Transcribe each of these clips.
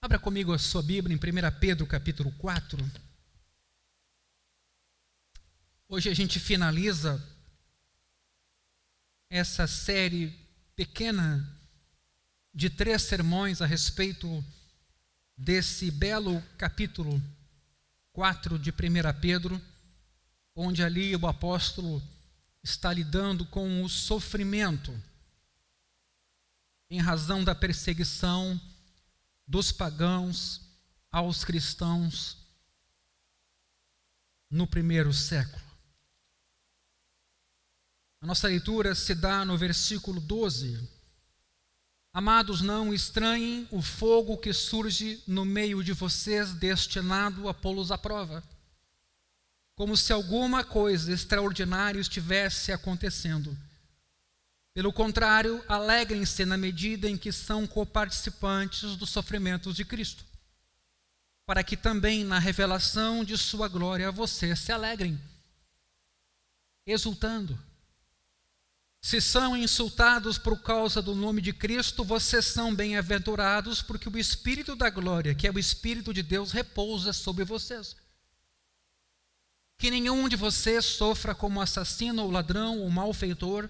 Abra comigo a sua Bíblia em 1 Pedro capítulo 4. Hoje a gente finaliza essa série pequena de 3 sermões a respeito desse belo capítulo 4 de 1 Pedro, onde ali o apóstolo está lidando com o sofrimento em razão da perseguição dos pagãos aos cristãos no primeiro século. A nossa leitura se dá no versículo 12. Amados, não estranhem o fogo que surge no meio de vocês, destinado a pô-los à prova, como se alguma coisa extraordinária estivesse acontecendo. Pelo contrário, alegrem-se na medida em que são coparticipantes dos sofrimentos de Cristo, para que também na revelação de sua glória vocês se alegrem, exultando. Se são insultados por causa do nome de Cristo, vocês são bem-aventurados, porque o Espírito da glória, que é o Espírito de Deus, repousa sobre vocês. Que nenhum de vocês sofra como assassino ou ladrão ou malfeitor,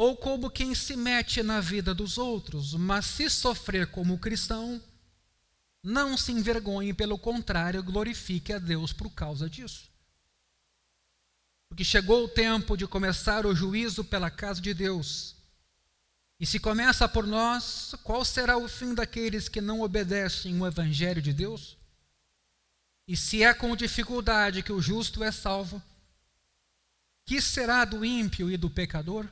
ou como quem se mete na vida dos outros, mas se sofrer como cristão, não se envergonhe, pelo contrário, glorifique a Deus por causa disso. Porque chegou o tempo de começar o juízo pela casa de Deus. E se começa por nós, qual será o fim daqueles que não obedecem o evangelho de Deus? E se é com dificuldade que o justo é salvo, que será do ímpio e do pecador?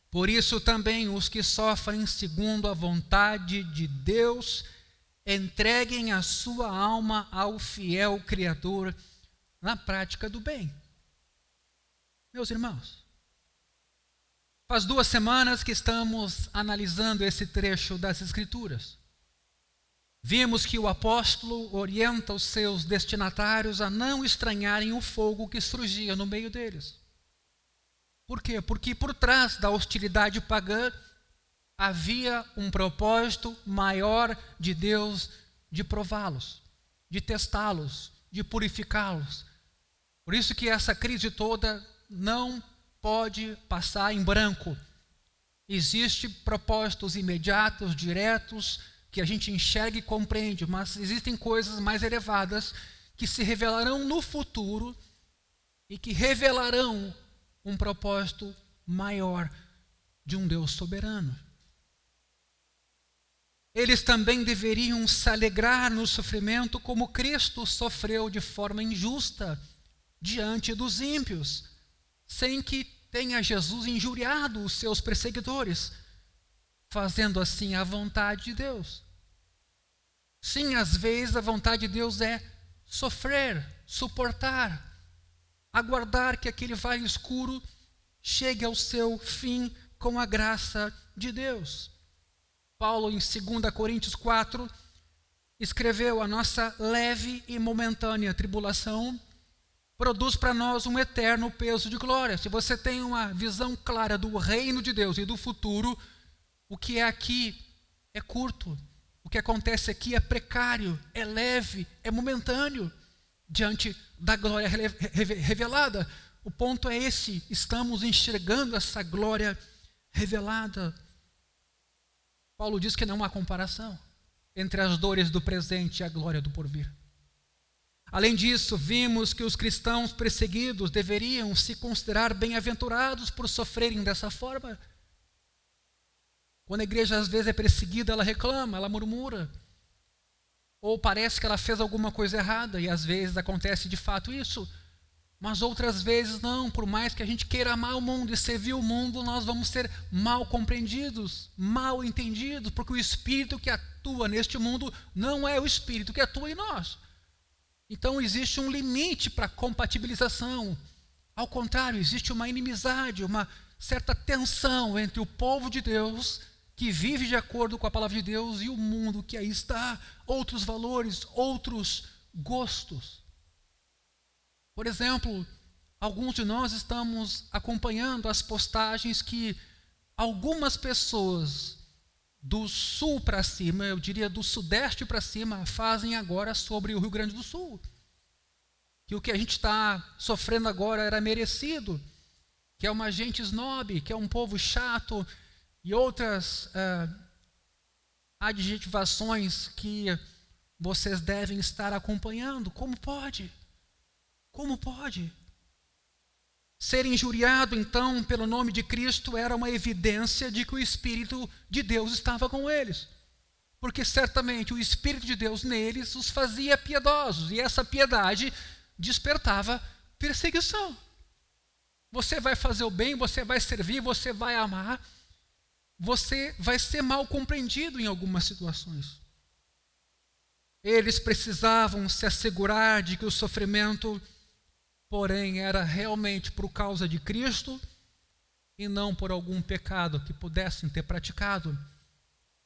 Por isso também os que sofrem segundo a vontade de Deus, entreguem a sua alma ao fiel Criador na prática do bem. Meus irmãos, faz 2 semanas que estamos analisando esse trecho das Escrituras. Vimos que o apóstolo orienta os seus destinatários a não estranharem o fogo que surgia no meio deles. Por quê? Porque por trás da hostilidade pagã havia um propósito maior de Deus de prová-los, de testá-los, de purificá-los. Por isso que essa crise toda não pode passar em branco. Existem propósitos imediatos, diretos, que a gente enxerga e compreende, mas existem coisas mais elevadas que se revelarão no futuro e que revelarão um propósito maior de um Deus soberano. Eles também deveriam se alegrar no sofrimento como Cristo sofreu de forma injusta diante dos ímpios, sem que tenha Jesus injuriado os seus perseguidores, fazendo assim a vontade de Deus. Sim, às vezes a vontade de Deus é sofrer, suportar, aguardar que aquele vale escuro chegue ao seu fim com a graça de Deus. Paulo, em 2 Coríntios 4, escreveu: a nossa leve e momentânea tribulação produz para nós um eterno peso de glória. Se você tem uma visão clara do reino de Deus e do futuro, o que é aqui é curto. O que acontece aqui é precário, é leve, é momentâneo, diante da glória revelada. O ponto é esse: estamos enxergando essa glória revelada. Paulo diz que não há comparação entre as dores do presente e a glória do porvir. Além disso, vimos que os cristãos perseguidos deveriam se considerar bem-aventurados por sofrerem dessa forma. Quando a igreja às vezes é perseguida, ela reclama, ela murmura, ou parece que ela fez alguma coisa errada, e às vezes acontece de fato isso, mas outras vezes não. Por mais que a gente queira amar o mundo e servir o mundo, nós vamos ser mal compreendidos, mal entendidos, porque o espírito que atua neste mundo não é o espírito que atua em nós. Então existe um limite para a compatibilização. Ao contrário, existe uma inimizade, uma certa tensão entre o povo de Deus, que vive de acordo com a palavra de Deus, e o mundo que aí está, outros valores, outros gostos. Por exemplo, alguns de nós estamos acompanhando as postagens que algumas pessoas do sul para cima, eu diria do sudeste para cima, fazem agora sobre o Rio Grande do Sul. Que o que a gente está sofrendo agora era merecido, que é uma gente snob, que é um povo chato, e outras adjetivações que vocês devem estar acompanhando. Como pode? Como pode? Ser injuriado, então, pelo nome de Cristo era uma evidência de que o Espírito de Deus estava com eles. Porque certamente o Espírito de Deus neles os fazia piedosos, e essa piedade despertava perseguição. Você vai fazer o bem, você vai servir, você vai amar, você vai ser mal compreendido em algumas situações. Eles precisavam se assegurar de que o sofrimento, porém, era realmente por causa de Cristo e não por algum pecado que pudessem ter praticado.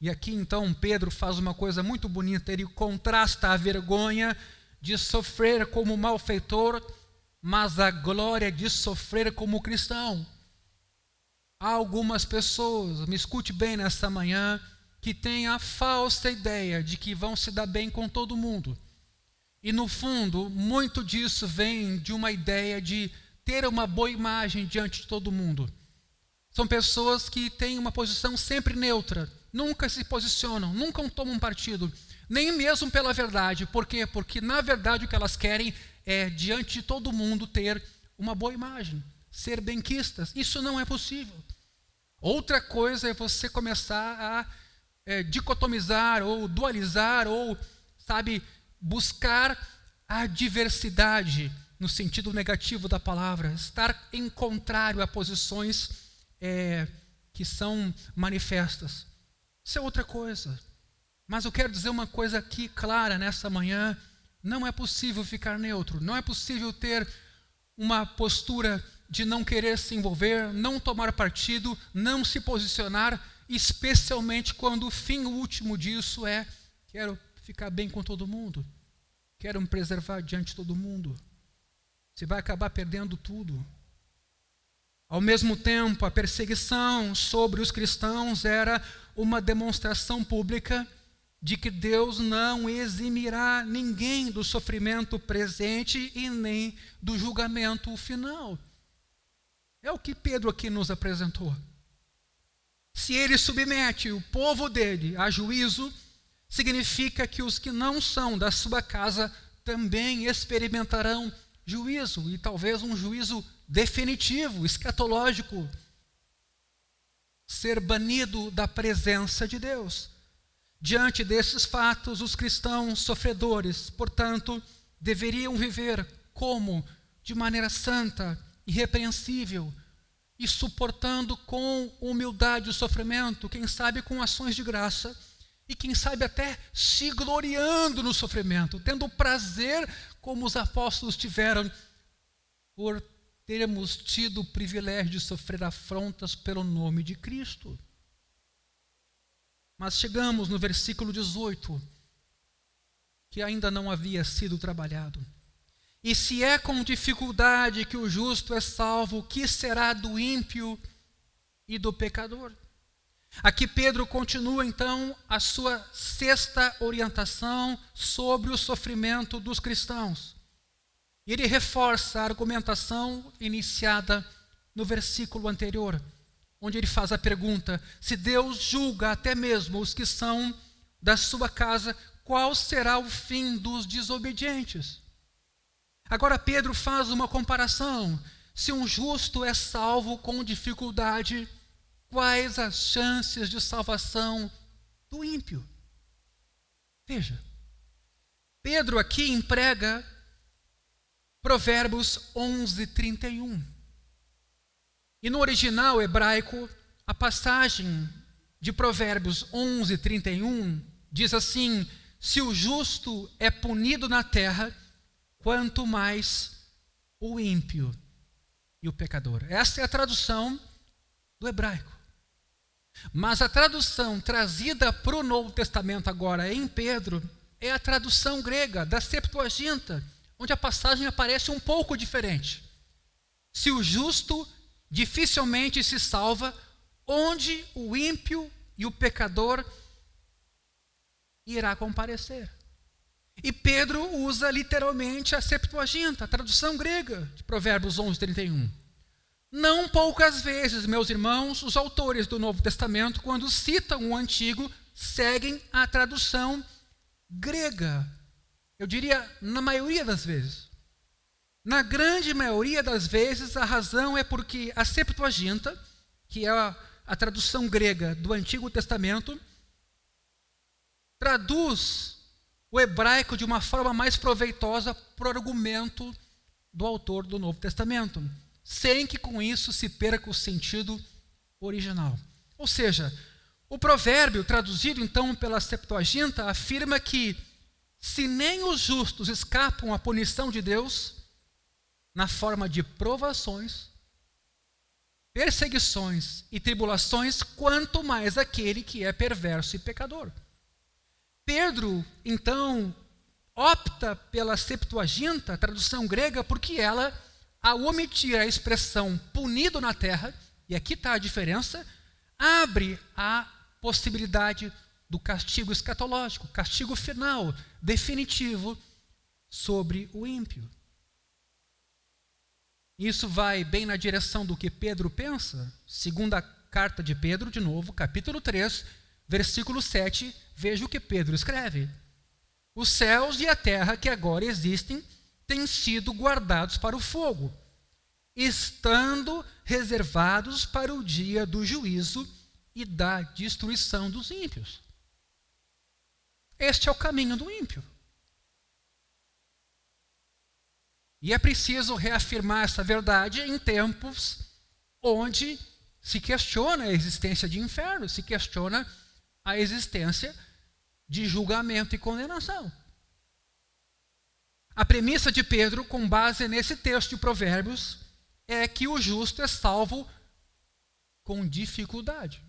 E aqui então Pedro faz uma coisa muito bonita, ele contrasta a vergonha de sofrer como malfeitor, mas a glória de sofrer como cristão. Há algumas pessoas, me escute bem nessa manhã, que têm a falsa ideia de que vão se dar bem com todo mundo. E no fundo, muito disso vem de uma ideia de ter uma boa imagem diante de todo mundo. São pessoas que têm uma posição sempre neutra, nunca se posicionam, nunca tomam partido, nem mesmo pela verdade. Por quê? Porque na verdade o que elas querem é, diante de todo mundo, ter uma boa imagem, ser benquistas. Isso não é possível. Outra coisa é você começar a dicotomizar ou dualizar ou, buscar a diversidade no sentido negativo da palavra, estar em contrário a posições que são manifestas. Isso é outra coisa. Mas eu quero dizer uma coisa aqui clara nessa manhã: não é possível ficar neutro, não é possível ter uma postura de não querer se envolver, não tomar partido, não se posicionar, especialmente quando o fim último disso é: quero ficar bem com todo mundo, quero me preservar diante de todo mundo. Você vai acabar perdendo tudo. Ao mesmo tempo, a perseguição sobre os cristãos era uma demonstração pública de que Deus não eximirá ninguém do sofrimento presente e nem do julgamento final. É o que Pedro aqui nos apresentou. Se ele submete o povo dele a juízo, significa que os que não são da sua casa também experimentarão juízo, e talvez um juízo definitivo, escatológico. Ser banido da presença de Deus. Diante desses fatos, os cristãos sofredores, portanto, deveriam viver como? De maneira santa, irrepreensível, e suportando com humildade o sofrimento, quem sabe com ações de graça, e quem sabe até se gloriando no sofrimento, tendo prazer como os apóstolos tiveram, por termos tido o privilégio de sofrer afrontas pelo nome de Cristo. Mas chegamos no versículo 18, que ainda não havia sido trabalhado. E se é com dificuldade que o justo é salvo, o que será do ímpio e do pecador? Aqui Pedro continua então a sua sexta orientação sobre o sofrimento dos cristãos. Ele reforça a argumentação iniciada no versículo anterior, onde ele faz a pergunta: se Deus julga até mesmo os que são da sua casa, qual será o fim dos desobedientes? Agora Pedro faz uma comparação. Se um justo é salvo com dificuldade, quais as chances de salvação do ímpio? Veja, Pedro aqui emprega Provérbios 11:31. E no original hebraico, a passagem de Provérbios 11:31 diz assim: se o justo é punido na terra, quanto mais o ímpio e o pecador. Essa é a tradução do hebraico. Mas a tradução trazida para o Novo Testamento agora em Pedro é a tradução grega da Septuaginta, onde a passagem aparece um pouco diferente. Se o justo dificilmente se salva, onde o ímpio e o pecador irá comparecer. E Pedro usa literalmente a Septuaginta, a tradução grega de Provérbios 11:31. Não poucas vezes, meus irmãos, os autores do Novo Testamento, quando citam o Antigo, seguem a tradução grega. Eu diria, na maioria das vezes. Na grande maioria das vezes, a razão é porque a Septuaginta, que é a tradução grega do Antigo Testamento, traduz o hebraico de uma forma mais proveitosa para o argumento do autor do Novo Testamento, sem que com isso se perca o sentido original. Ou seja, o provérbio traduzido então pela Septuaginta afirma que se nem os justos escapam à punição de Deus na forma de provações, perseguições e tribulações, quanto mais aquele que é perverso e pecador. Pedro, então, opta pela Septuaginta, a tradução grega, porque ela, ao omitir a expressão punido na terra, e aqui está a diferença, abre a possibilidade do castigo escatológico, castigo final, definitivo, sobre o ímpio. Isso vai bem na direção do que Pedro pensa. Segunda carta de Pedro, de novo, capítulo 3, versículo 7, veja o que Pedro escreve. Os céus e a terra que agora existem têm sido guardados para o fogo, estando reservados para o dia do juízo e da destruição dos ímpios. Este é o caminho do ímpio. E é preciso reafirmar essa verdade em tempos onde se questiona a existência de inferno, se questiona a existência de julgamento e condenação. A premissa de Pedro, com base nesse texto de Provérbios, é que o justo é salvo com dificuldade.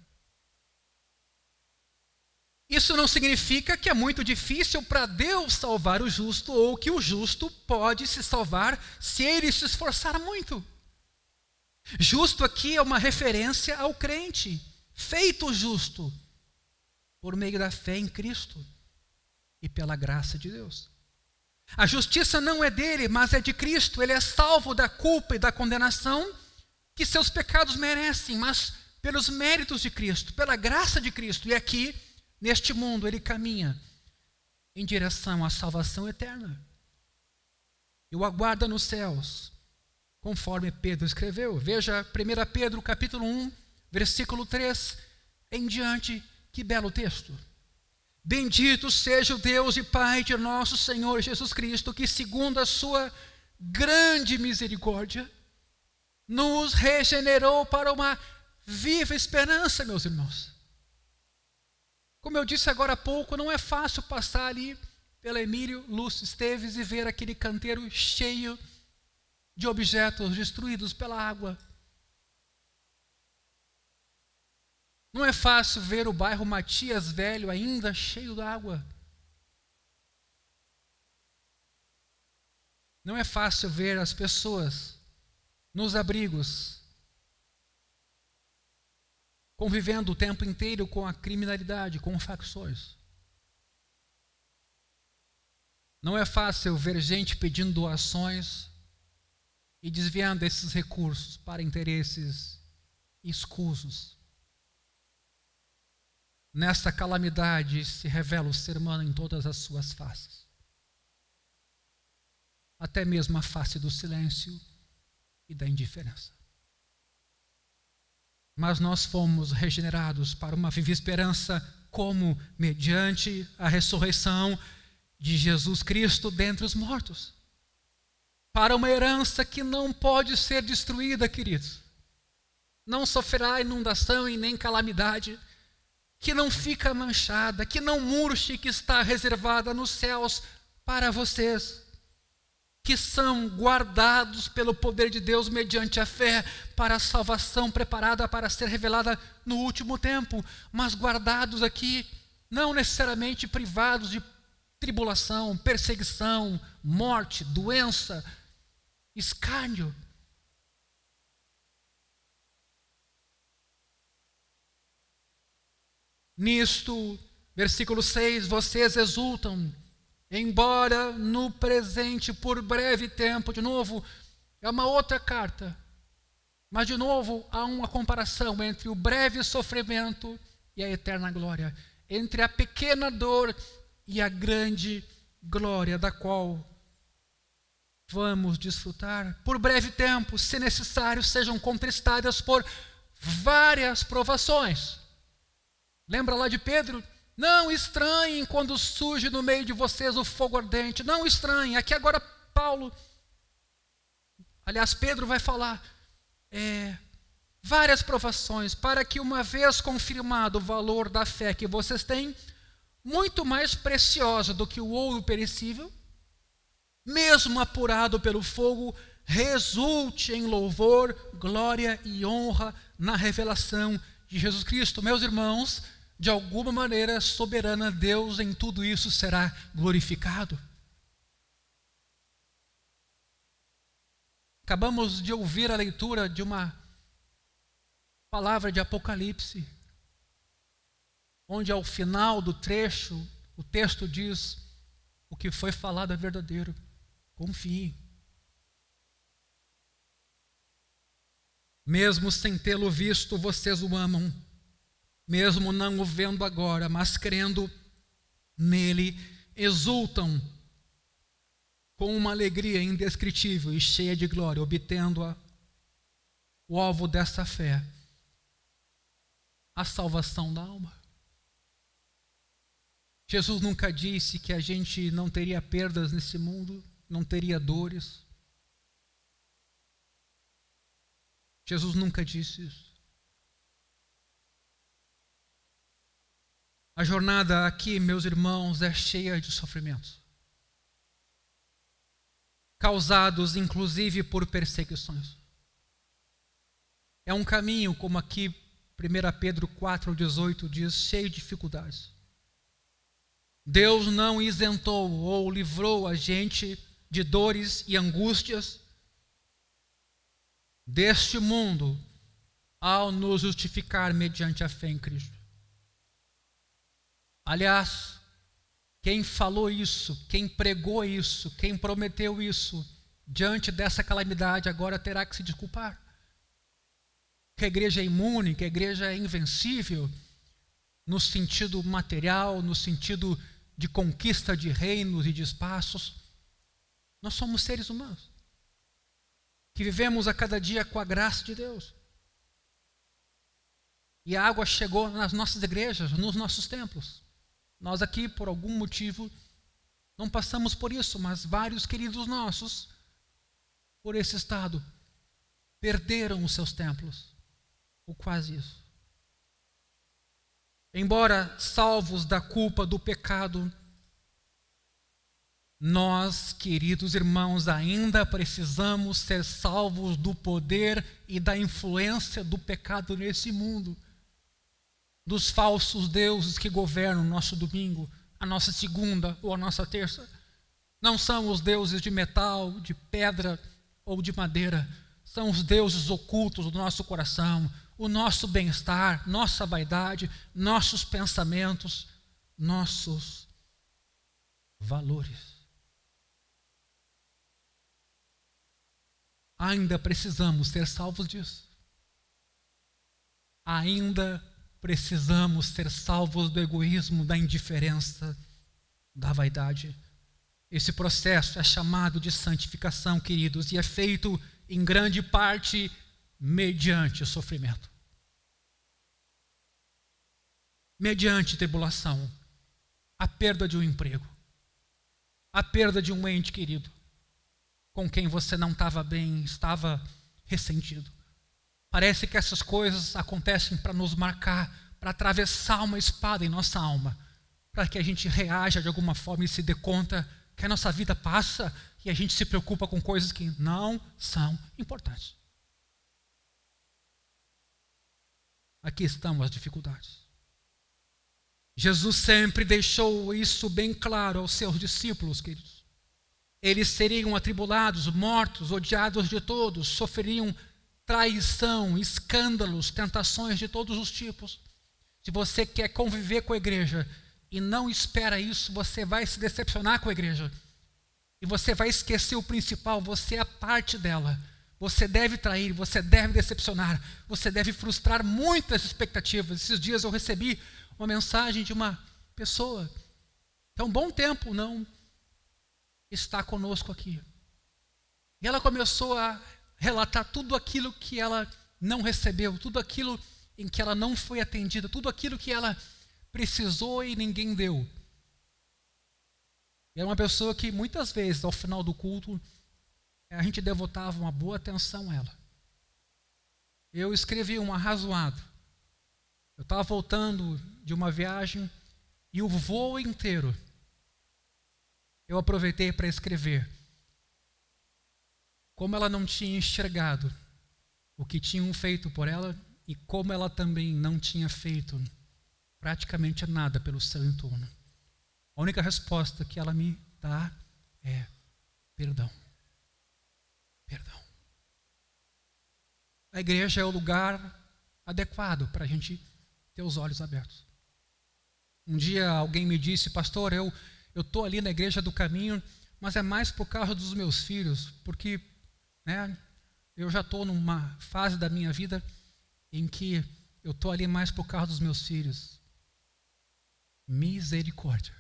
Isso não significa que é muito difícil para Deus salvar o justo ou que o justo pode se salvar se ele se esforçar muito. Justo aqui é uma referência ao crente, feito justo por meio da fé em Cristo e pela graça de Deus. A justiça não é dele, mas é de Cristo. Ele é salvo da culpa e da condenação que seus pecados merecem, mas pelos méritos de Cristo, pela graça de Cristo. E aqui, neste mundo, ele caminha em direção à salvação eterna. E o aguarda nos céus, conforme Pedro escreveu. Veja 1 Pedro capítulo 1, versículo 3 em diante. Que belo texto. Bendito seja o Deus e Pai de nosso Senhor Jesus Cristo, que segundo a sua grande misericórdia, nos regenerou para uma viva esperança, meus irmãos. Como eu disse agora há pouco, não é fácil passar ali pela Emílio Lúcio Esteves e ver aquele canteiro cheio de objetos destruídos pela água. Não é fácil ver o bairro Matias Velho ainda cheio d'água. Não é fácil ver as pessoas nos abrigos, convivendo o tempo inteiro com a criminalidade, com facções. Não é fácil ver gente pedindo doações e desviando esses recursos para interesses escusos. Nesta calamidade se revela o ser humano em todas as suas faces. Até mesmo a face do silêncio e da indiferença. Mas nós fomos regenerados para uma viva esperança, como mediante a ressurreição de Jesus Cristo dentre os mortos. Para uma herança que não pode ser destruída, queridos. Não sofrerá inundação e nem calamidade, que não fica manchada, que não murche, que está reservada nos céus para vocês, que são guardados pelo poder de Deus mediante a fé para a salvação preparada para ser revelada no último tempo, mas guardados aqui, não necessariamente privados de tribulação, perseguição, morte, doença, escárnio. Nisto, versículo 6, vocês exultam, embora no presente, por breve tempo, de novo, é uma outra carta, mas de novo há uma comparação entre o breve sofrimento e a eterna glória, entre a pequena dor e a grande glória, da qual vamos desfrutar. Por breve tempo, se necessário, sejam contristadas por várias provações. Lembra lá de Pedro? Não estranhem quando surge no meio de vocês o fogo ardente. Não estranhem. Aqui agora Pedro vai falar várias provações, para que, uma vez confirmado o valor da fé que vocês têm, muito mais preciosa do que o ouro perecível, mesmo apurado pelo fogo, resulte em louvor, glória e honra na revelação de Jesus Cristo. Meus irmãos, de alguma maneira soberana, Deus em tudo isso será glorificado. Acabamos de ouvir a leitura de uma palavra de Apocalipse, onde ao final do trecho, o texto diz: o que foi falado é verdadeiro, confie. Mesmo sem tê-lo visto, vocês o amam, mesmo não o vendo agora, mas crendo nele, exultam com uma alegria indescritível e cheia de glória, obtendo o alvo dessa fé, a salvação da alma. Jesus nunca disse que a gente não teria perdas nesse mundo, não teria dores. Jesus nunca disse isso. A jornada aqui, meus irmãos, é cheia de sofrimentos, causados inclusive por perseguições. É um caminho, como aqui 1 Pedro 4,18 diz, cheio de dificuldades. Deus não isentou ou livrou a gente de dores e angústias deste mundo ao nos justificar mediante a fé em Cristo. Aliás, quem falou isso, quem pregou isso, quem prometeu isso, diante dessa calamidade agora terá que se desculpar. Que a igreja é imune, que a igreja é invencível, no sentido material, no sentido de conquista de reinos e de espaços. Nós somos seres humanos, que vivemos a cada dia com a graça de Deus. E a água chegou nas nossas igrejas, nos nossos templos. Nós aqui, por algum motivo, não passamos por isso, mas vários queridos nossos, por esse estado, perderam os seus templos, ou quase isso. Embora salvos da culpa do pecado, nós, queridos irmãos, ainda precisamos ser salvos do poder e da influência do pecado nesse mundo, dos falsos deuses que governam o nosso domingo, a nossa segunda ou a nossa terça. Não são os deuses de metal, de pedra ou de madeira, são os deuses ocultos do nosso coração, o nosso bem-estar, nossa vaidade, nossos pensamentos, nossos valores. Ainda precisamos ser salvos disso. Ainda precisamos ser salvos do egoísmo, da indiferença, da vaidade. Esse processo é chamado de santificação, queridos, e é feito em grande parte mediante o sofrimento, mediante tribulação, a perda de um emprego, a perda de um ente querido, com quem você não estava bem, estava ressentido. Parece que essas coisas acontecem para nos marcar, para atravessar uma espada em nossa alma, para que a gente reaja de alguma forma e se dê conta que a nossa vida passa e a gente se preocupa com coisas que não são importantes. Aqui estão as dificuldades. Jesus sempre deixou isso bem claro aos seus discípulos, queridos. Eles seriam atribulados, mortos, odiados de todos, sofreriam traição, escândalos, tentações de todos os tipos. Se você quer conviver com a igreja e não espera isso, você vai se decepcionar com a igreja. E você vai esquecer o principal, você é parte dela. Você deve trair, você deve decepcionar, você deve frustrar muitas expectativas. Esses dias eu recebi uma mensagem de uma pessoa que há um bom tempo não está conosco aqui. E ela começou a relatar tudo aquilo que ela não recebeu, tudo aquilo em que ela não foi atendida, tudo aquilo que ela precisou e ninguém deu. E era uma pessoa que muitas vezes, ao final do culto, a gente devotava uma boa atenção a ela. Eu escrevi um arrazoado. Eu estava voltando de uma viagem e o voo inteiro eu aproveitei para escrever como ela não tinha enxergado o que tinham feito por ela e como ela também não tinha feito praticamente nada pelo seu entorno. A única resposta que ela me dá é perdão. Perdão. A igreja é o lugar adequado para a gente ter os olhos abertos. Um dia alguém me disse: pastor, eu estou ali na igreja do caminho, mas é mais por causa dos meus filhos, porque eu já estou numa fase da minha vida em que eu estou ali mais por causa dos meus filhos. Misericórdia.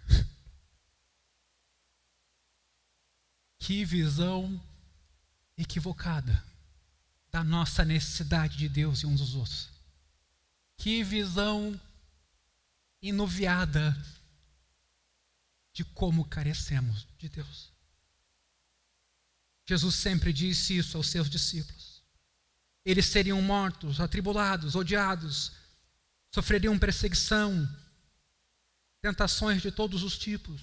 Que visão equivocada da nossa necessidade de Deus e uns dos outros. Que visão enuviada de como carecemos de Deus. Jesus sempre disse isso aos seus discípulos. Eles seriam mortos, atribulados, odiados, sofreriam perseguição, tentações de todos os tipos.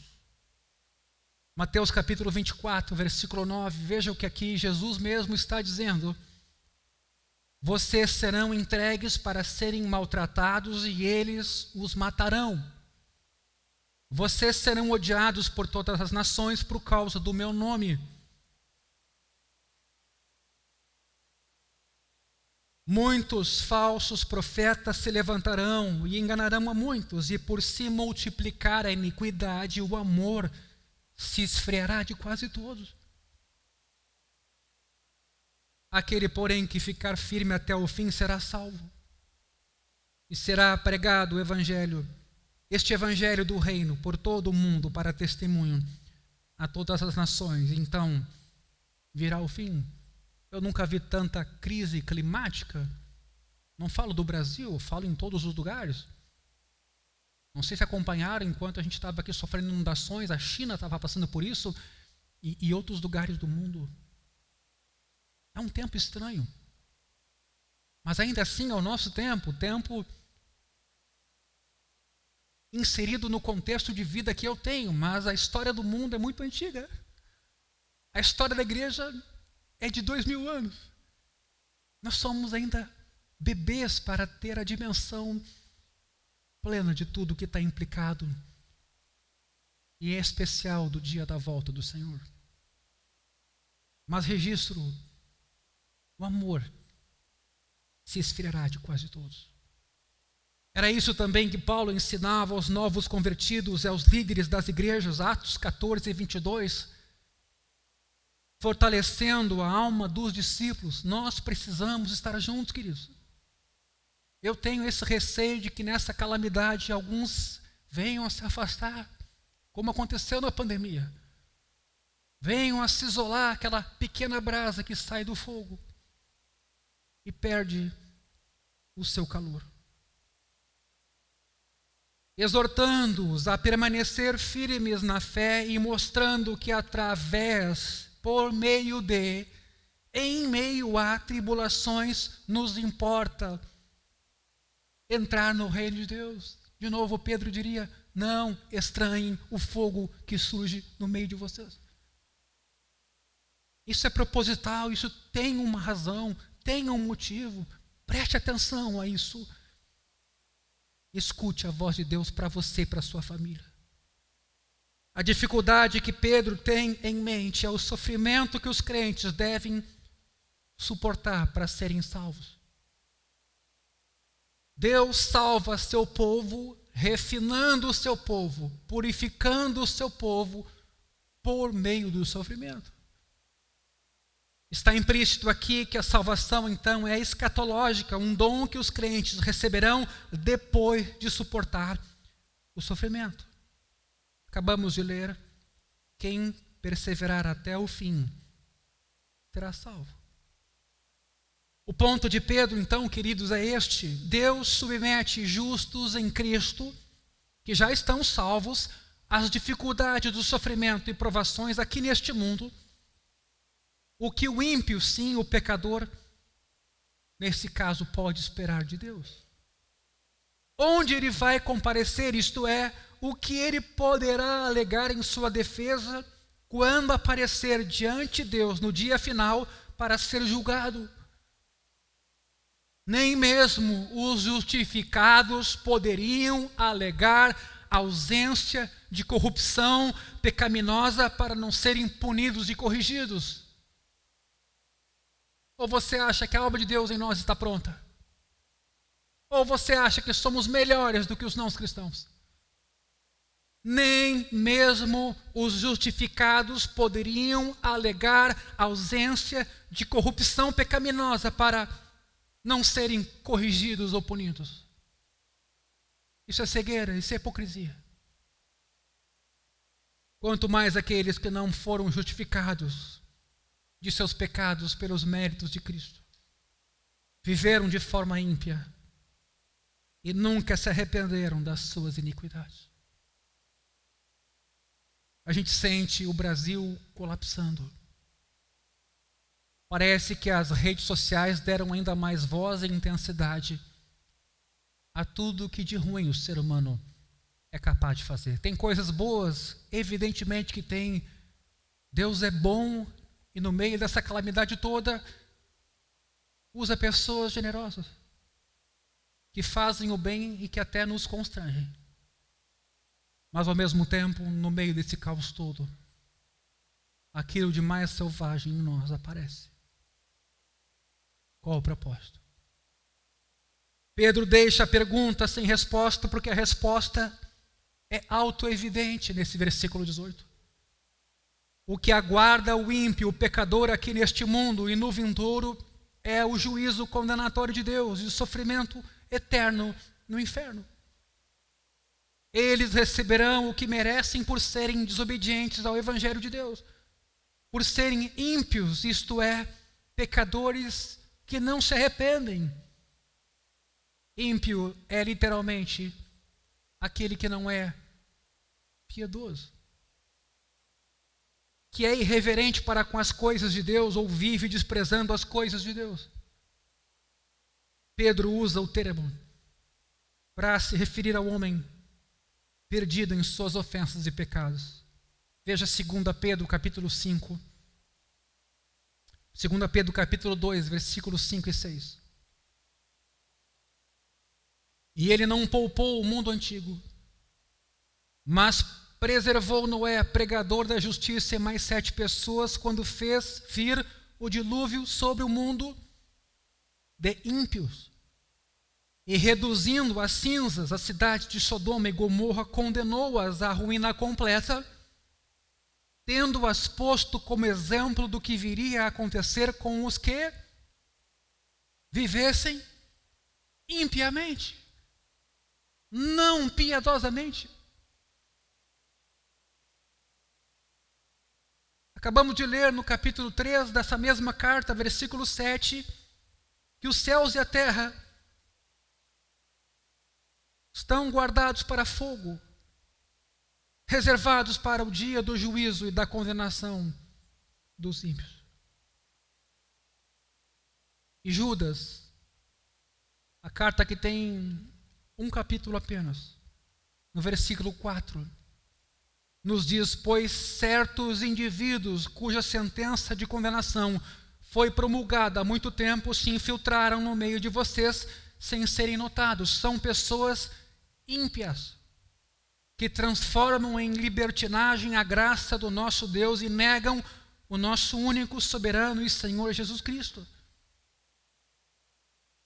Mateus capítulo 24, versículo 9, veja o que aqui Jesus mesmo está dizendo. Vocês serão entregues para serem maltratados e eles os matarão. Vocês serão odiados por todas as nações por causa do meu nome. Muitos falsos profetas se levantarão e enganarão a muitos, e por se multiplicar a iniquidade, o amor se esfriará de quase todos. Aquele, porém, que ficar firme até o fim será salvo. E será pregado o evangelho, este evangelho do reino, por todo o mundo, para testemunho a todas as nações. Então virá o fim. Eu nunca vi tanta crise climática. Não falo do Brasil, falo em todos os lugares. Não sei se acompanharam, enquanto a gente estava aqui sofrendo inundações, a China estava passando por isso e outros lugares do mundo. É um tempo estranho. Mas ainda assim é o nosso tempo, tempo inserido no contexto de vida que eu tenho, mas a história do mundo é muito antiga. A história da igreja é de 2000 anos. Nós somos ainda bebês para ter a dimensão plena de tudo que está implicado, e em especial do dia da volta do Senhor. Mas registro, o amor se esfriará de quase todos. Era isso também que Paulo ensinava aos novos convertidos e aos líderes das igrejas, Atos 14 e 22, fortalecendo a alma dos discípulos. Nós precisamos estar juntos, queridos. Eu tenho esse receio de que nessa calamidade alguns venham a se afastar, como aconteceu na pandemia. Venham a se isolar, aquela pequena brasa que sai do fogo e perde o seu calor. Exortando-os a permanecer firmes na fé e mostrando que por meio de, em meio a tribulações, nos importa entrar no reino de Deus. De novo, Pedro diria: não estranhem o fogo que surge no meio de vocês. Isso é proposital, isso tem uma razão, tem um motivo. Preste atenção a isso. Escute a voz de Deus para você e para a sua família. A dificuldade que Pedro tem em mente é o sofrimento que os crentes devem suportar para serem salvos. Deus salva seu povo, refinando o seu povo, purificando o seu povo por meio do sofrimento. Está implícito aqui que a salvação, então, é escatológica, um dom que os crentes receberão depois de suportar o sofrimento. Acabamos de ler: quem perseverar até o fim será salvo. O ponto de Pedro, então, queridos, é este: Deus submete justos em Cristo, que já estão salvos, às dificuldades do sofrimento e provações aqui neste mundo, o que o ímpio, sim, o pecador, nesse caso, pode esperar de Deus. Onde ele vai comparecer, isto é, o que ele poderá alegar em sua defesa quando aparecer diante de Deus no dia final para ser julgado. Nem mesmo os justificados poderiam alegar ausência de corrupção pecaminosa para não serem punidos e corrigidos. Ou você acha que a obra de Deus em nós está pronta? Ou você acha que somos melhores do que os não cristãos? Nem mesmo os justificados poderiam alegar ausência de corrupção pecaminosa para não serem corrigidos ou punidos. Isso é cegueira, isso é hipocrisia. Quanto mais aqueles que não foram justificados de seus pecados pelos méritos de Cristo, viveram de forma ímpia e nunca se arrependeram das suas iniquidades. A gente sente o Brasil colapsando. Parece que as redes sociais deram ainda mais voz e intensidade a tudo que de ruim o ser humano é capaz de fazer. Tem coisas boas, evidentemente que tem. Deus é bom e no meio dessa calamidade toda usa pessoas generosas que fazem o bem e que até nos constrangem. Mas ao mesmo tempo, no meio desse caos todo, aquilo de mais selvagem em nós aparece. Qual o propósito? Pedro deixa a pergunta sem resposta, porque a resposta é autoevidente nesse versículo 18. O que aguarda o ímpio, o pecador aqui neste mundo e no vindouro é o juízo condenatório de Deus e o sofrimento eterno no inferno. Eles receberão o que merecem por serem desobedientes ao Evangelho de Deus, por serem ímpios, isto é, pecadores que não se arrependem. Ímpio é literalmente aquele que não é piedoso, que é irreverente para com as coisas de Deus ou vive desprezando as coisas de Deus. Pedro usa o termo para se referir ao homem perdido em suas ofensas e pecados. Veja 2 Pedro capítulo 5. 2 Pedro capítulo 2, versículos 5 e 6. E ele não poupou o mundo antigo, mas preservou Noé, pregador da justiça, e mais 7 pessoas, quando fez vir o dilúvio sobre o mundo de ímpios. E reduzindo a cinzas a cidade de Sodoma e Gomorra, condenou-as à ruína completa, tendo-as posto como exemplo do que viria a acontecer com os que vivessem impiamente, não piedosamente. Acabamos de ler no capítulo 3 dessa mesma carta, versículo 7, que os céus e a terra estão guardados para fogo, reservados para o dia do juízo e da condenação dos ímpios. E Judas, a carta que tem um capítulo apenas, no versículo 4, nos diz: pois certos indivíduos cuja sentença de condenação foi promulgada há muito tempo se infiltraram no meio de vocês sem serem notados. São pessoas ímpias que transformam em libertinagem a graça do nosso Deus e negam o nosso único soberano e Senhor Jesus Cristo.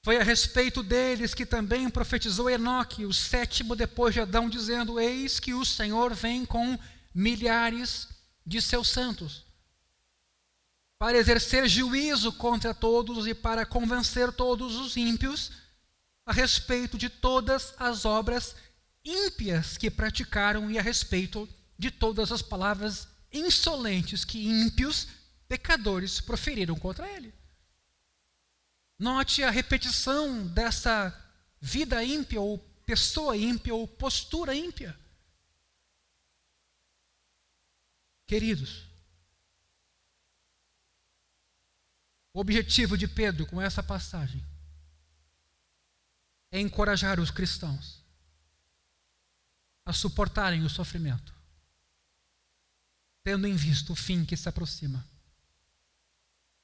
Foi a respeito deles que também profetizou Enoque, o 7º depois de Adão, dizendo: eis que o Senhor vem com milhares de seus santos, para exercer juízo contra todos e para convencer todos os ímpios a respeito de todas as obras ímpias que praticaram e a respeito de todas as palavras insolentes que ímpios pecadores proferiram contra ele. Note a repetição dessa vida ímpia, ou pessoa ímpia, ou postura ímpia. Queridos, o objetivo de Pedro com essa passagem é encorajar os cristãos a suportarem o sofrimento, tendo em vista o fim que se aproxima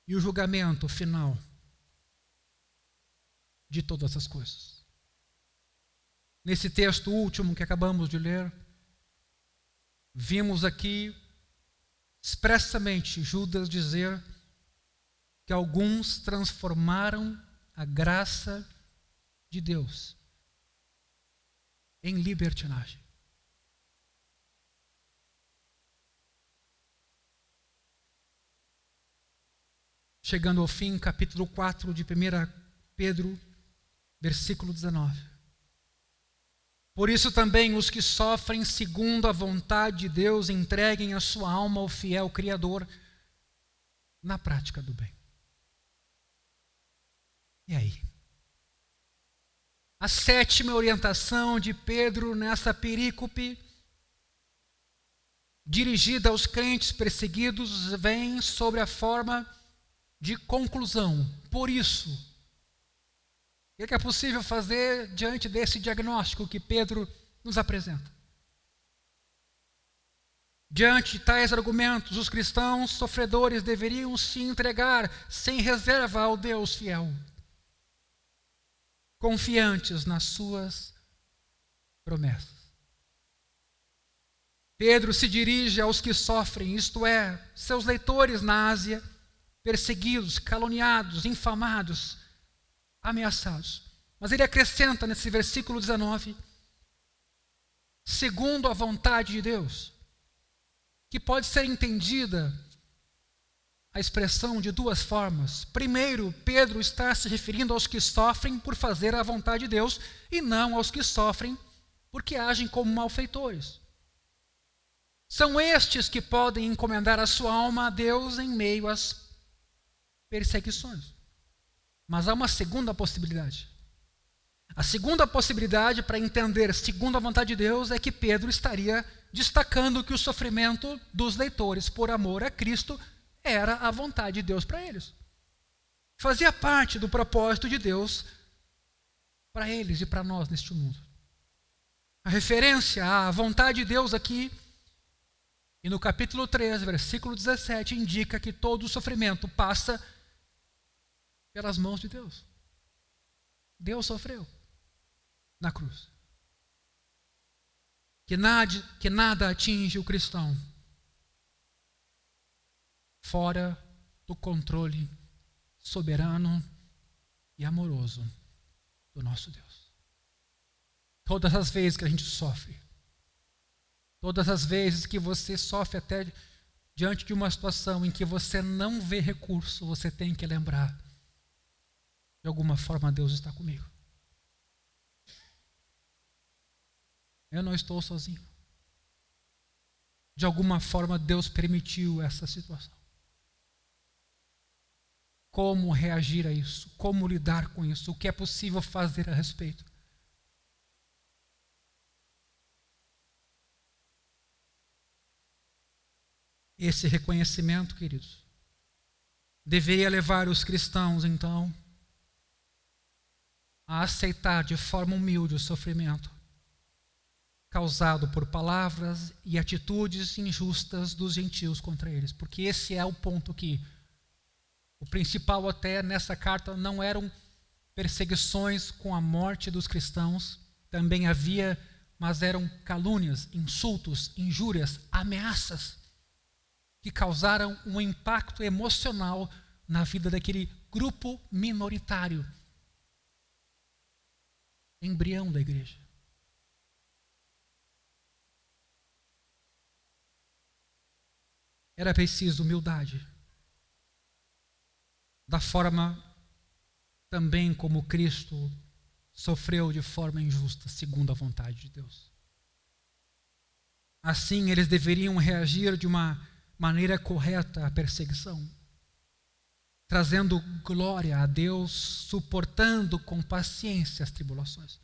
e o julgamento final de todas as coisas. Nesse texto último que acabamos de ler, vimos aqui expressamente Judas dizer que alguns transformaram a graça de Deus em libertinagem. Chegando ao fim, capítulo 4 de 1 Pedro, versículo 19. Por isso também os que sofrem segundo a vontade de Deus entreguem a sua alma ao fiel Criador na prática do bem. E aí? A 7ª orientação de Pedro nessa perícope, dirigida aos crentes perseguidos, vem sobre a forma de conclusão. Por isso, o que é possível fazer diante desse diagnóstico que Pedro nos apresenta? Diante de tais argumentos, os cristãos sofredores deveriam se entregar sem reserva ao Deus fiel, confiantes nas suas promessas. Pedro se dirige aos que sofrem, isto é, seus leitores na Ásia, perseguidos, caluniados, infamados, ameaçados. Mas ele acrescenta nesse versículo 19, segundo a vontade de Deus, que pode ser entendida a expressão de duas formas. Primeiro, Pedro está se referindo aos que sofrem por fazer a vontade de Deus e não aos que sofrem porque agem como malfeitores. São estes que podem encomendar a sua alma a Deus em meio às perseguições. Mas há uma segunda possibilidade. A segunda possibilidade para entender segundo a vontade de Deus é que Pedro estaria destacando que o sofrimento dos leitores por amor a Cristo era a vontade de Deus para eles. Fazia parte do propósito de Deus para eles e para nós neste mundo. A referência à vontade de Deus aqui, e no capítulo 3, versículo 17, indica que todo o sofrimento passa pelas mãos de Deus. Deus sofreu na cruz. Que nada atinge o cristão fora do controle soberano e amoroso do nosso Deus. Todas as vezes que a gente sofre, todas as vezes que você sofre até diante de uma situação em que você não vê recurso, você tem que lembrar: de alguma forma Deus está comigo. Eu não estou sozinho. De alguma forma Deus permitiu essa situação. Como reagir a isso? Como lidar com isso? O que é possível fazer a respeito? Esse reconhecimento, queridos, deveria levar os cristãos, então, a aceitar de forma humilde o sofrimento causado por palavras e atitudes injustas dos gentios contra eles. Porque esse é o ponto que o principal até nessa carta não eram perseguições com a morte dos cristãos, também havia, mas eram calúnias, insultos, injúrias, ameaças que causaram um impacto emocional na vida daquele grupo minoritário embrião da igreja. Era preciso humildade, da forma também como Cristo sofreu de forma injusta, segundo a vontade de Deus. Assim, eles deveriam reagir de uma maneira correta à perseguição, trazendo glória a Deus, suportando com paciência as tribulações.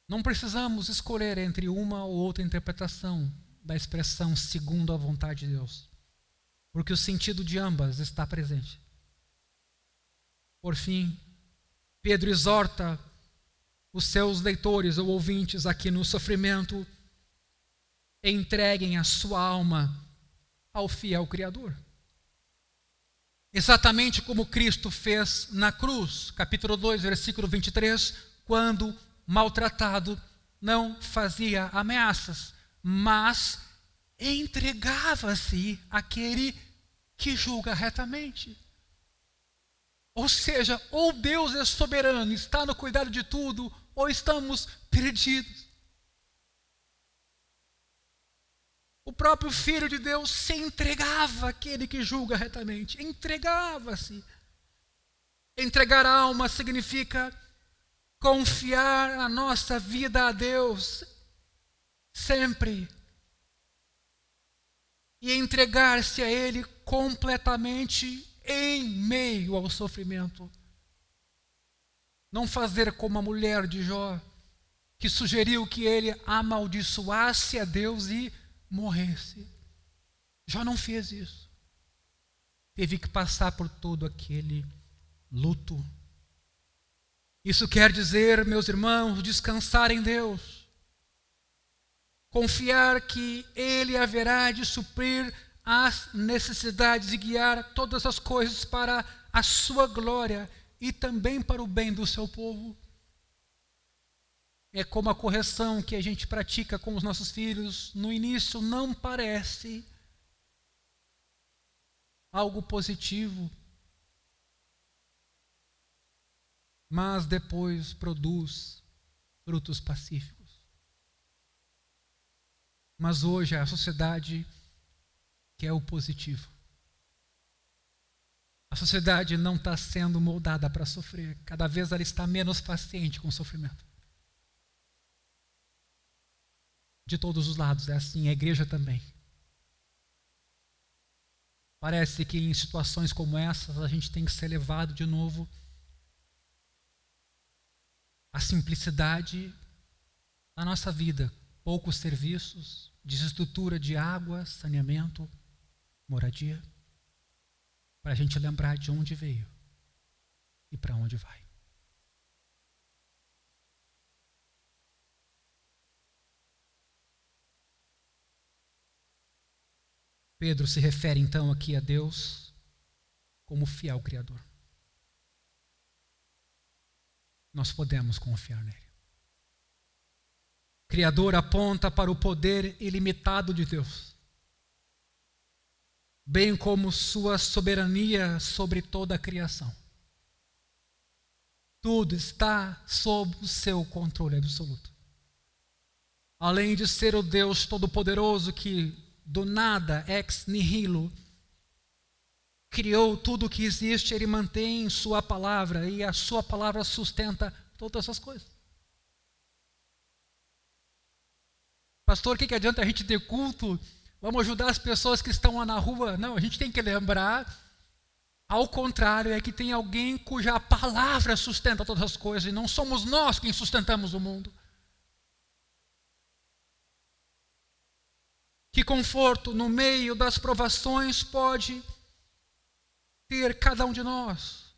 Não precisamos escolher entre uma ou outra interpretação da expressão segundo a vontade de Deus, porque o sentido de ambas está presente. Por fim, Pedro exorta os seus leitores ou ouvintes aqui no sofrimento: entreguem a sua alma ao fiel Criador. Exatamente como Cristo fez na cruz, capítulo 2, versículo 23, quando maltratado, não fazia ameaças, mas entregava-se àquele que julga retamente. Ou seja, ou Deus é soberano, está no cuidado de tudo, ou estamos perdidos. O próprio Filho de Deus se entregava àquele que julga retamente. Entregava-se. Entregar a alma significa confiar a nossa vida a Deus sempre. E entregar-se a Ele completamente em meio ao sofrimento. Não fazer como a mulher de Jó, que sugeriu que ele amaldiçoasse a Deus e morresse. Jó não fez isso. Teve que passar por todo aquele luto. Isso quer dizer, meus irmãos, descansar em Deus. Confiar que Ele haverá de suprir as necessidades e guiar todas as coisas para a sua glória e também para o bem do seu povo. É como a correção que a gente pratica com os nossos filhos. No início não parece algo positivo, mas depois produz frutos pacíficos. Mas hoje a sociedade quer o positivo. A sociedade não está sendo moldada para sofrer. Cada vez ela está menos paciente com o sofrimento. De todos os lados é assim, a igreja também. Parece que em situações como essas a gente tem que ser levado de novo à simplicidade da nossa vida. Poucos serviços, desestrutura de água, saneamento, moradia, para a gente lembrar de onde veio e para onde vai. Pedro se refere então aqui a Deus como fiel Criador. Nós podemos confiar nele. Criador aponta para o poder ilimitado de Deus, bem como sua soberania sobre toda a criação. Tudo está sob o seu controle absoluto. Além de ser o Deus Todo-Poderoso que, do nada, ex nihilo, criou tudo o que existe, Ele mantém sua palavra e a sua palavra sustenta todas essas coisas. Pastor, o que adianta a gente ter culto? Vamos ajudar as pessoas que estão lá na rua? Não, a gente tem que lembrar, ao contrário, é que tem alguém cuja palavra sustenta todas as coisas e não somos nós quem sustentamos o mundo. Que conforto no meio das provações pode ter cada um de nós.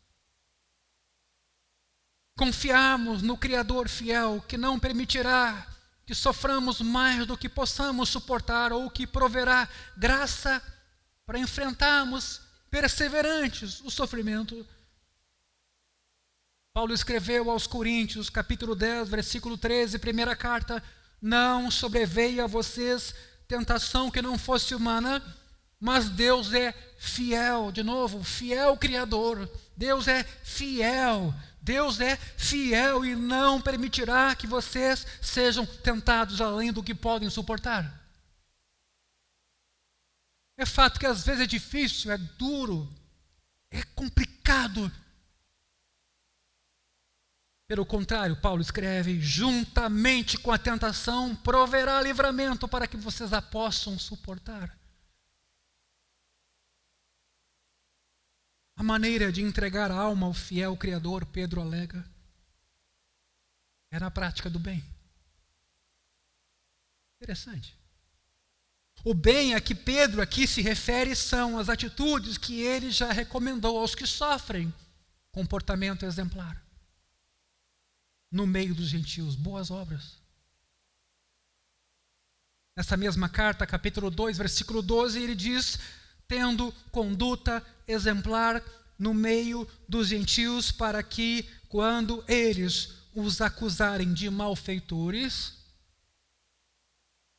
Confiarmos no Criador fiel que não permitirá que soframos mais do que possamos suportar ou que proverá graça para enfrentarmos perseverantes o sofrimento. Paulo escreveu aos Coríntios, capítulo 10, versículo 13, primeira carta: não sobreveio a vocês tentação que não fosse humana, mas Deus é fiel, de novo, fiel Criador. Deus é fiel, Deus é fiel e não permitirá que vocês sejam tentados além do que podem suportar. É fato que às vezes é difícil, é duro, é complicado. Pelo contrário, Paulo escreve, juntamente com a tentação, proverá livramento para que vocês a possam suportar. A maneira de entregar a alma ao fiel Criador, Pedro alega, é na prática do bem. Interessante. O bem a que Pedro aqui se refere são as atitudes que ele já recomendou aos que sofrem comportamento exemplar. No meio dos gentios, boas obras. Nessa mesma carta, capítulo 2, versículo 12, ele diz, tendo conduta exemplar no meio dos gentios, para que, quando eles os acusarem de malfeitores,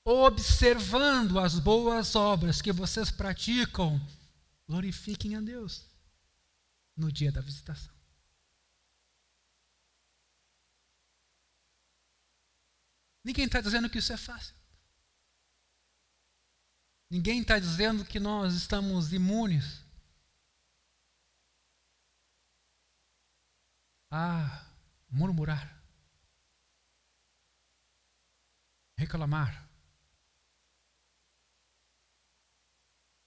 observando as boas obras que vocês praticam, glorifiquem a Deus no dia da visitação. Ninguém está dizendo que isso é fácil. Ninguém está dizendo que nós estamos imunes a murmurar, reclamar.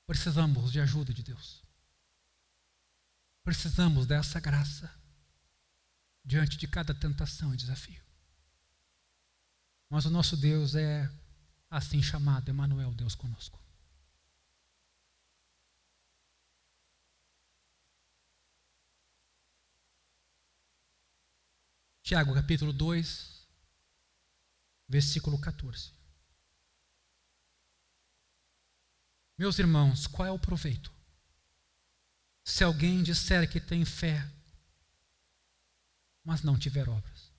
Precisamos de ajuda de Deus. Precisamos dessa graça diante de cada tentação e desafio. Mas o nosso Deus é assim chamado, Emanuel, Deus conosco. Tiago, capítulo 2, versículo 14. Meus irmãos, qual é o proveito? Se alguém disser que tem fé, mas não tiver obras,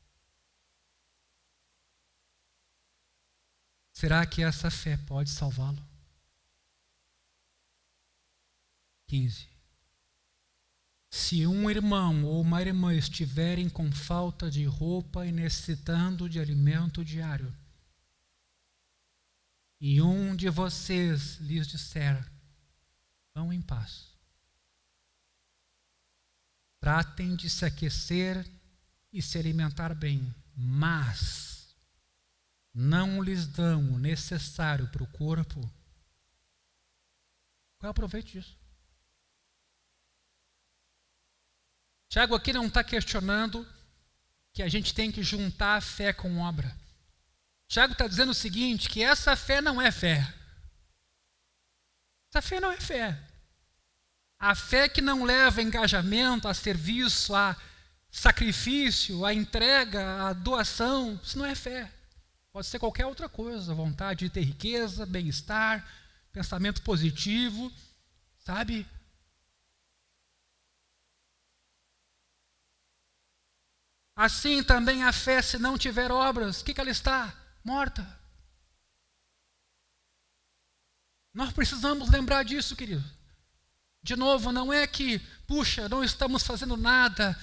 será que essa fé pode salvá-lo? 15. Se um irmão ou uma irmã estiverem com falta de roupa e necessitando de alimento diário, e um de vocês lhes disser, vão em paz, tratem de se aquecer e se alimentar bem, mas não lhes dão o necessário para o corpo, qual é o proveito disso? Tiago aqui não está questionando que a gente tem que juntar a fé com obra. Tiago está dizendo o seguinte, que essa fé não é fé. Essa fé não é fé. A fé que não leva a engajamento, a serviço, a sacrifício, a entrega, a doação, isso não é fé. Pode ser qualquer outra coisa, vontade de ter riqueza, bem-estar, pensamento positivo, sabe? Assim também a fé, se não tiver obras, o que ela está? Morta. Nós precisamos lembrar disso, querido. De novo, não é que, puxa, não estamos fazendo nada,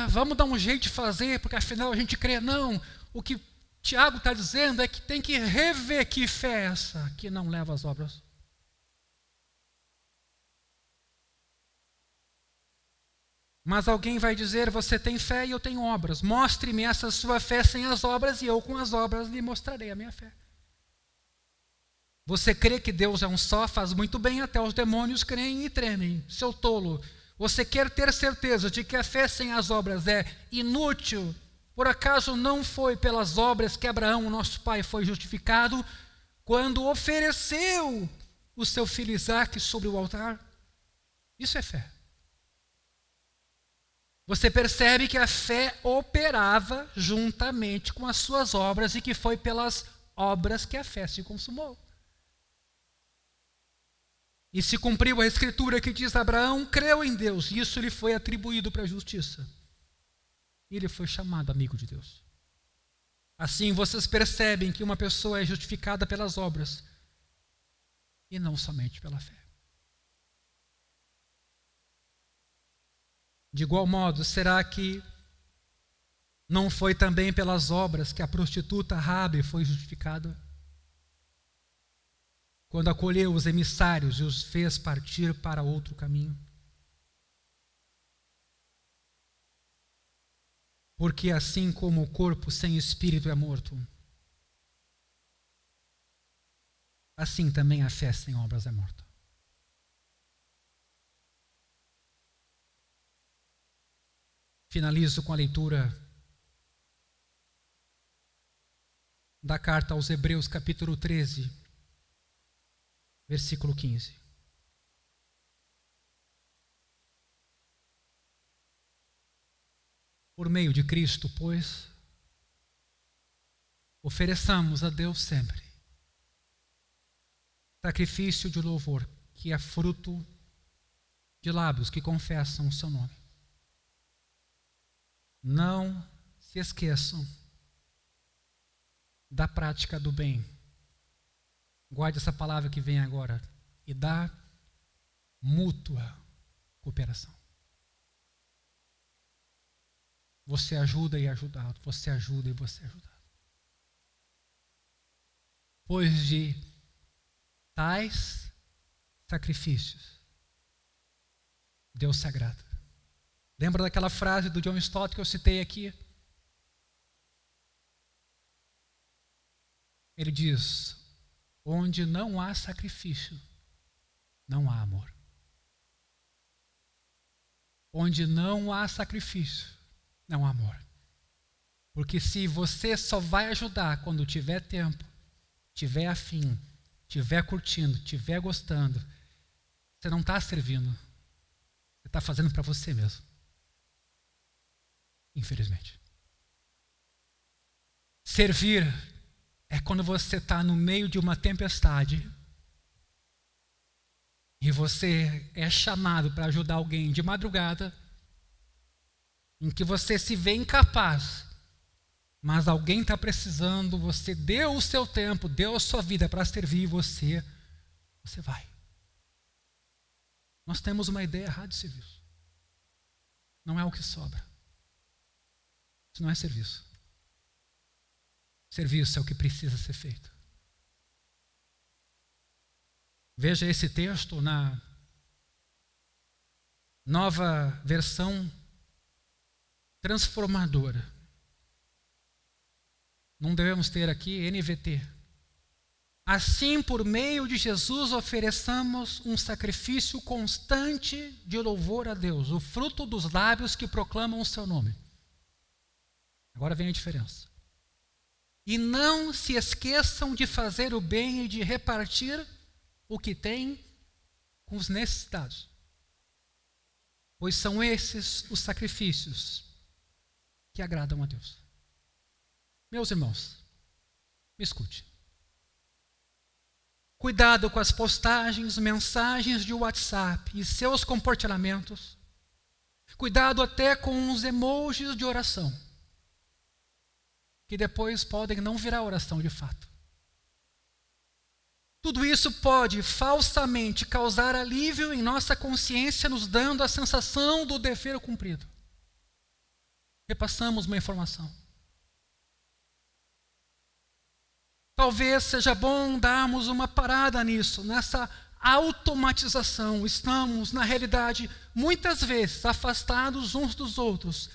vamos dar um jeito de fazer, porque afinal a gente crê. Não, o que Tiago está dizendo é que tem que rever que fé é essa que não leva às obras. Mas alguém vai dizer, você tem fé e eu tenho obras. Mostre-me essa sua fé sem as obras e eu com as obras lhe mostrarei a minha fé. Você crê que Deus é um só, faz muito bem, até os demônios creem e tremem. Seu tolo, você quer ter certeza de que a fé sem as obras é inútil? Por acaso não foi pelas obras que Abraão, nosso pai, foi justificado quando ofereceu o seu filho Isaque sobre o altar? Isso é fé. Você percebe que a fé operava juntamente com as suas obras e que foi pelas obras que a fé se consumou. E se cumpriu a escritura que diz, Abraão creu em Deus, e isso lhe foi atribuído para a justiça. E ele foi chamado amigo de Deus. Assim vocês percebem que uma pessoa é justificada pelas obras e não somente pela fé. De igual modo, será que Não foi também pelas obras que a prostituta Raabe foi justificada, quando acolheu os emissários e os fez partir para outro caminho? Porque assim como o corpo sem espírito é morto, assim também a fé sem obras é morta. Finalizo com a leitura da carta aos Hebreus, capítulo 13, versículo 15. Por meio de Cristo, pois, ofereçamos a Deus sempre sacrifício de louvor, que é fruto de lábios que confessam o seu nome. Não se esqueçam da prática do bem. Guarde essa palavra que vem agora. E da mútua cooperação. Você ajuda e é ajudado. Você ajuda e você é ajudado. Pois de tais sacrifícios Deus se agrada. Lembra daquela frase do John Stott que eu citei aqui? Ele diz: onde não há sacrifício, não há amor. Onde não há sacrifício, não há amor. Porque se você só vai ajudar quando tiver tempo, tiver afim, tiver curtindo, tiver gostando, você não está servindo. Você está fazendo para você mesmo. Infelizmente. Servir é quando você está no meio de uma tempestade e você é chamado para ajudar alguém de madrugada, em que você se vê incapaz, mas alguém está precisando, você deu o seu tempo, deu a sua vida para servir você vai. Nós temos uma ideia errada de serviço. Não é o que sobra. Isso não é serviço. Serviço é o que precisa ser feito. Veja esse texto na nova versão transformadora. Não devemos ter aqui NVT. Assim, por meio de Jesus, ofereçamos um sacrifício constante de louvor a Deus, o fruto dos lábios que proclamam o seu nome. Agora vem a diferença. E não se esqueçam de fazer o bem e de repartir o que tem com os necessitados, pois são esses os sacrifícios que agradam a Deus. Meus irmãos, me escute. Cuidado com as postagens, mensagens de WhatsApp e seus compartilhamentos. Cuidado até com os emojis de oração, que depois podem não virar oração de fato. Tudo isso pode falsamente causar alívio em nossa consciência, nos dando a sensação do dever cumprido. Repassamos uma informação. Talvez seja bom darmos uma parada nisso, nessa automatização. Estamos, na realidade, muitas vezes afastados uns dos outros,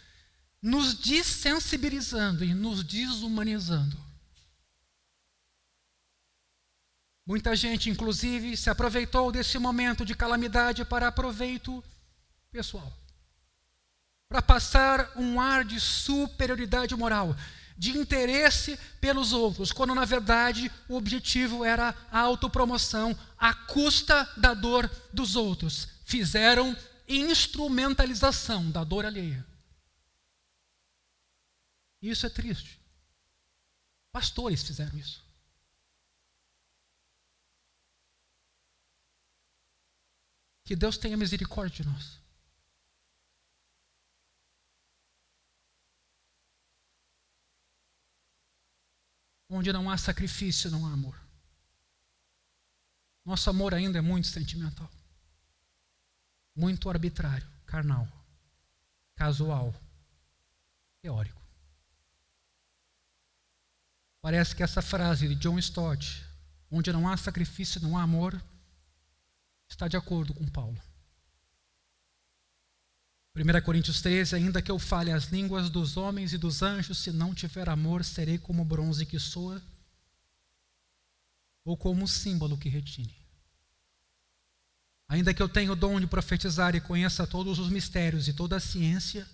nos desensibilizando e nos desumanizando. Muita gente, inclusive, se aproveitou desse momento de calamidade para proveito pessoal, para passar um ar de superioridade moral, de interesse pelos outros, quando na verdade o objetivo era a autopromoção à custa da dor dos outros. Fizeram instrumentalização da dor alheia. Isso é triste. Pastores fizeram isso. Que Deus tenha misericórdia de nós. Onde não há sacrifício, não há amor. Nosso amor ainda é muito sentimental, muito arbitrário, carnal, casual, teórico. Parece que essa frase de John Stott, onde não há sacrifício, não há amor, está de acordo com Paulo. 1 Coríntios 13, ainda que eu fale as línguas dos homens e dos anjos, se não tiver amor, serei como bronze que soa, ou como um símbolo que retine. Ainda que eu tenha o dom de profetizar e conheça todos os mistérios e toda a ciência,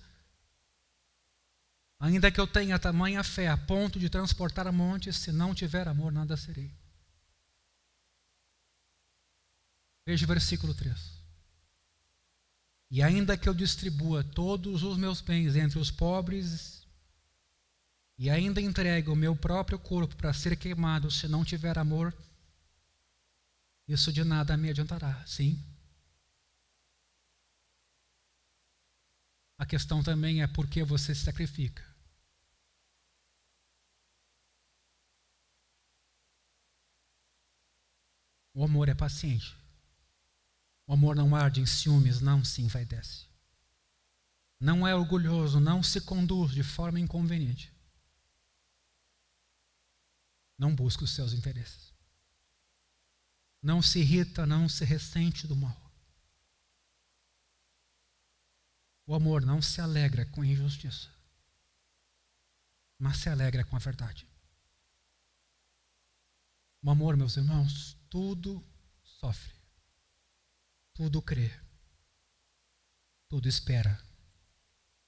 ainda que eu tenha tamanha fé a ponto de transportar montes, se não tiver amor, nada serei. Veja o versículo 3. E ainda que eu distribua todos os meus bens entre os pobres, e ainda entregue o meu próprio corpo para ser queimado, se não tiver amor, isso de nada me adiantará. Sim. A questão também é por que você se sacrifica. O amor é paciente. O amor não arde em ciúmes, não se envaidece. Não é orgulhoso, não se conduz de forma inconveniente. Não busca os seus interesses. Não se irrita, não se ressente do mal. O amor não se alegra com a injustiça, mas se alegra com a verdade. O amor, meus irmãos, tudo sofre, tudo crê, tudo espera,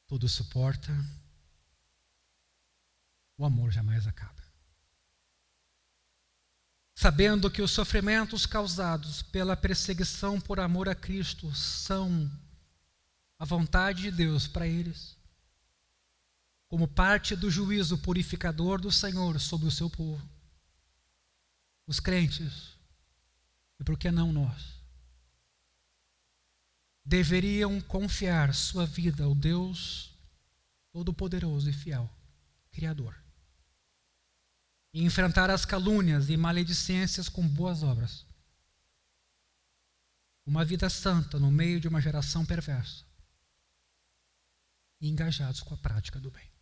tudo suporta. O amor jamais acaba. Sabendo que os sofrimentos causados pela perseguição por amor a Cristo são a vontade de Deus para eles, como parte do juízo purificador do Senhor sobre o seu povo. Os crentes, e por que não nós, deveriam confiar sua vida ao Deus Todo-Poderoso e Fiel, Criador, e enfrentar as calúnias e maledicências com boas obras. Uma vida santa no meio de uma geração perversa, e engajados com a prática do bem.